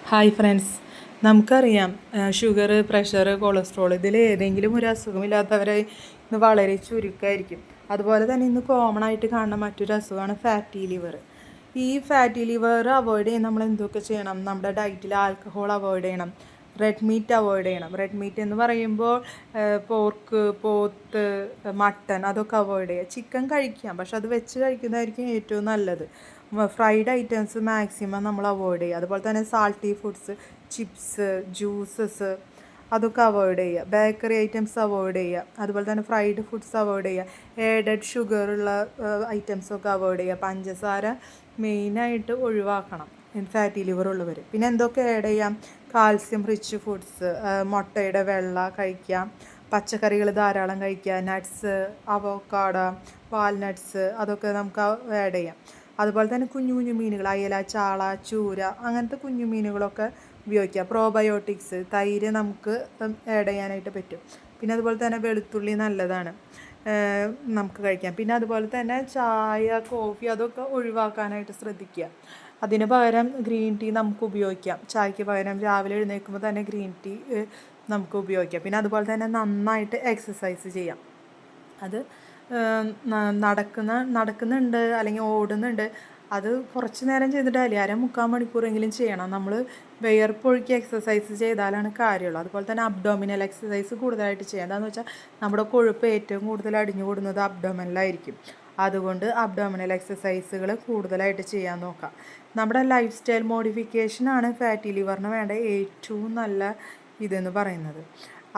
Hi friends, നമുക്കറിയാം sugar, pressure, cholesterol ഇതിൽ ഏതെങ്കിലും ഒരു അസുഖമില്ലാത്തവരെ ഇന്ന് വളരെ ചുരുക്കമായിരിക്കും. അതുപോലെ തന്നെ ഇന്ന് കോമൺ ആയിട്ട് കാണുന്ന മറ്റൊരു അസുഖമാണ് ഫാറ്റി ലിവർ. ഈ ഫാറ്റി ലിവർ അവോയ്ഡ് ചെയ്യാൻ നമ്മൾ എന്തൊക്കെ ചെയ്യണം? നമ്മുടെ ഡയറ്റിൽ ആൽക്കഹോൾ അവോയ്ഡ് ചെയ്യണം, റെഡ് മീറ്റ് അവോയ്ഡ് ചെയ്യണം. റെഡ് മീറ്റ് എന്ന് പറയുമ്പോൾ പോർക്ക്, പോത്ത്, മട്ടൺ അതൊക്കെ അവോയ്ഡ് ചെയ്യുക. ചിക്കൻ കഴിക്കാം, പക്ഷെ അത് വെച്ച് കഴിക്കുന്നതായിരിക്കും ഏറ്റവും നല്ലത്. ഫ്രൈഡ് ഐറ്റംസ് മാക്സിമം നമ്മൾ അവോയ്ഡ് ചെയ്യുക. അതുപോലെ തന്നെ സാൾട്ടി ഫുഡ്സ്, ചിപ്സ്, ജ്യൂസസ് അതൊക്കെ അവോയ്ഡ് ചെയ്യുക. ബേക്കറി ഐറ്റംസ് അവോയ്ഡ് ചെയ്യുക. അതുപോലെ തന്നെ ഫ്രൈഡ് ഫുഡ്സ് അവോയ്ഡ് ചെയ്യുക. ഏഡഡ് ഷുഗറുള്ള ഐറ്റംസൊക്കെ അവോയ്ഡ് ചെയ്യുക. പഞ്ചസാര മെയിനായിട്ട് ഒഴിവാക്കണം ഫാറ്റി ലിവർ ഉള്ളവർ. പിന്നെ എന്തൊക്കെ ആഡ് ചെയ്യാം? കാൽസ്യം റിച്ച് ഫുഡ്സ്, മുട്ടയുടെ വെള്ള കഴിക്കാം, പച്ചക്കറികൾ ധാരാളം കഴിക്കുക, നട്ട്സ്, അവോക്കാഡോ, വാൽനട്ട്സ് അതൊക്കെ നമുക്ക് ആഡ് ചെയ്യാം. അതുപോലെ തന്നെ കുഞ്ഞു കുഞ്ഞു മീനുകൾ, അയല, ചാള, ചൂര അങ്ങനത്തെ കുഞ്ഞു മീനുകളൊക്കെ ഉപയോഗിക്കുക. പ്രോബയോട്ടിക്സ്, തൈര് നമുക്ക് ആഡ് ചെയ്യാനായിട്ട് പറ്റും. പിന്നെ അതുപോലെ തന്നെ വെളുത്തുള്ളി നല്ലതാണ്, നമുക്ക് കഴിക്കാം. പിന്നെ അതുപോലെ തന്നെ ചായ, കോഫി അതൊക്കെ ഒഴിവാക്കാനായിട്ട് ശ്രദ്ധിക്കുക. അതിന് പകരം ഗ്രീൻ ടീ നമുക്ക് ഉപയോഗിക്കാം. ചായക്ക് പകരം രാവിലെ എഴുന്നേൽക്കുമ്പോൾ തന്നെ ഗ്രീൻ ടീ നമുക്ക് ഉപയോഗിക്കാം. പിന്നെ അതുപോലെ തന്നെ നന്നായിട്ട് എക്സസൈസ് ചെയ്യാം. അത് നടക്കുന്നുണ്ട് അല്ലെങ്കിൽ ഓടുന്നുണ്ട്, അത് കുറച്ച് നേരം ചെയ്തിട്ടല്ലേ, 1/2-3/4 മണിക്കൂറെങ്കിലും ചെയ്യണം. നമ്മൾ വിയർപ്പൊഴുക്കി എക്സസൈസ് ചെയ്താലാണ് കാര്യമുള്ളൂ. അതുപോലെ തന്നെ അബ്ഡോമിനൽ എക്സസൈസ് കൂടുതലായിട്ട് ചെയ്യാം. എന്താണെന്ന് വെച്ചാൽ നമ്മുടെ കൊഴുപ്പ് ഏറ്റവും കൂടുതൽ അടിഞ്ഞു കൂടുന്നത് അബ്ഡോമിനലായിരിക്കും. അതുകൊണ്ട് അബ്ഡോമിനൽ എക്സസൈസുകൾ കൂടുതലായിട്ട് ചെയ്യാൻ നോക്കാം. നമ്മുടെ ലൈഫ് സ്റ്റൈൽ മോഡിഫിക്കേഷനാണ് ഫാറ്റി ലിവറിന് വേണ്ട ഏറ്റവും നല്ല ഇതെന്ന് പറയുന്നത്.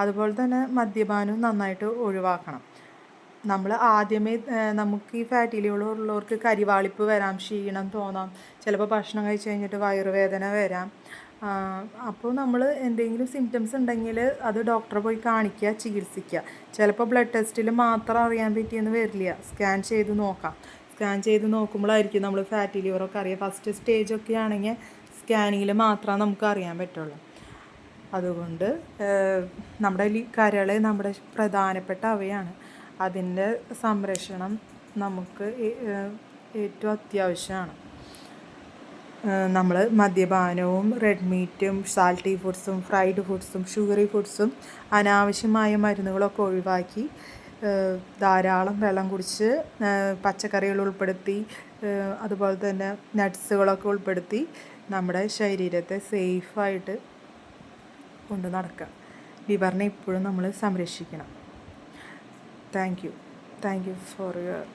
അതുപോലെ തന്നെ മദ്യപാനവും നന്നായിട്ട് ഒഴിവാക്കണം. നമ്മൾ ആദ്യമേ നമുക്ക് ഈ ഫാറ്റി ലിവർ ഉള്ളവർക്ക് കരിവാളിപ്പ് വരാം, ക്ഷീണം തോന്നാം, ചിലപ്പോൾ ഭക്ഷണം കഴിച്ച് കഴിഞ്ഞിട്ട് വയറുവേദന വരാം. അപ്പോൾ നമ്മൾ എന്തെങ്കിലും സിംറ്റംസ് ഉണ്ടെങ്കിൽ അത് ഡോക്ടറെ പോയി കാണിക്കുക, ചികിത്സിക്കുക. ചിലപ്പോൾ ബ്ലഡ് ടെസ്റ്റിൽ മാത്രം അറിയാൻ പറ്റിയെന്ന് വരില്ല, സ്കാൻ ചെയ്ത് നോക്കാം. സ്കാൻ ചെയ്ത് നോക്കുമ്പോഴായിരിക്കും നമ്മൾ ഫാറ്റി ലിവറൊക്കെ അറിയാം. ഫസ്റ്റ് സ്റ്റേജൊക്കെ ആണെങ്കിൽ സ്കാനിങ്ങിൽ മാത്രമേ നമുക്ക് അറിയാൻ പറ്റുള്ളൂ. അതുകൊണ്ട് നമ്മുടെ കരൾ നമ്മുടെ പ്രധാനപ്പെട്ട അവയാണ്. അതിൻ്റെ സംരക്ഷണം നമുക്ക് ഏറ്റവും അത്യാവശ്യമാണ്. നമ്മൾ മദ്യപാനവും റെഡ് മീറ്റും സാൾട്ടി ഫുഡ്സും ഫ്രൈഡ് ഫുഡ്സും ഷുഗറി ഫുഡ്സും അനാവശ്യമായ മരുന്നുകളൊക്കെ ഒഴിവാക്കി ധാരാളം വെള്ളം കുടിച്ച് പച്ചക്കറികൾ ഉൾപ്പെടുത്തി അതുപോലെ തന്നെ നട്ട്സുകളൊക്കെ ഉൾപ്പെടുത്തി നമ്മുടെ ശരീരത്തെ സേഫായിട്ട് കൊണ്ട് നടക്കുക. ലിവറിനെ എപ്പോഴും നമ്മൾ സംരക്ഷിക്കണം. Thank you for your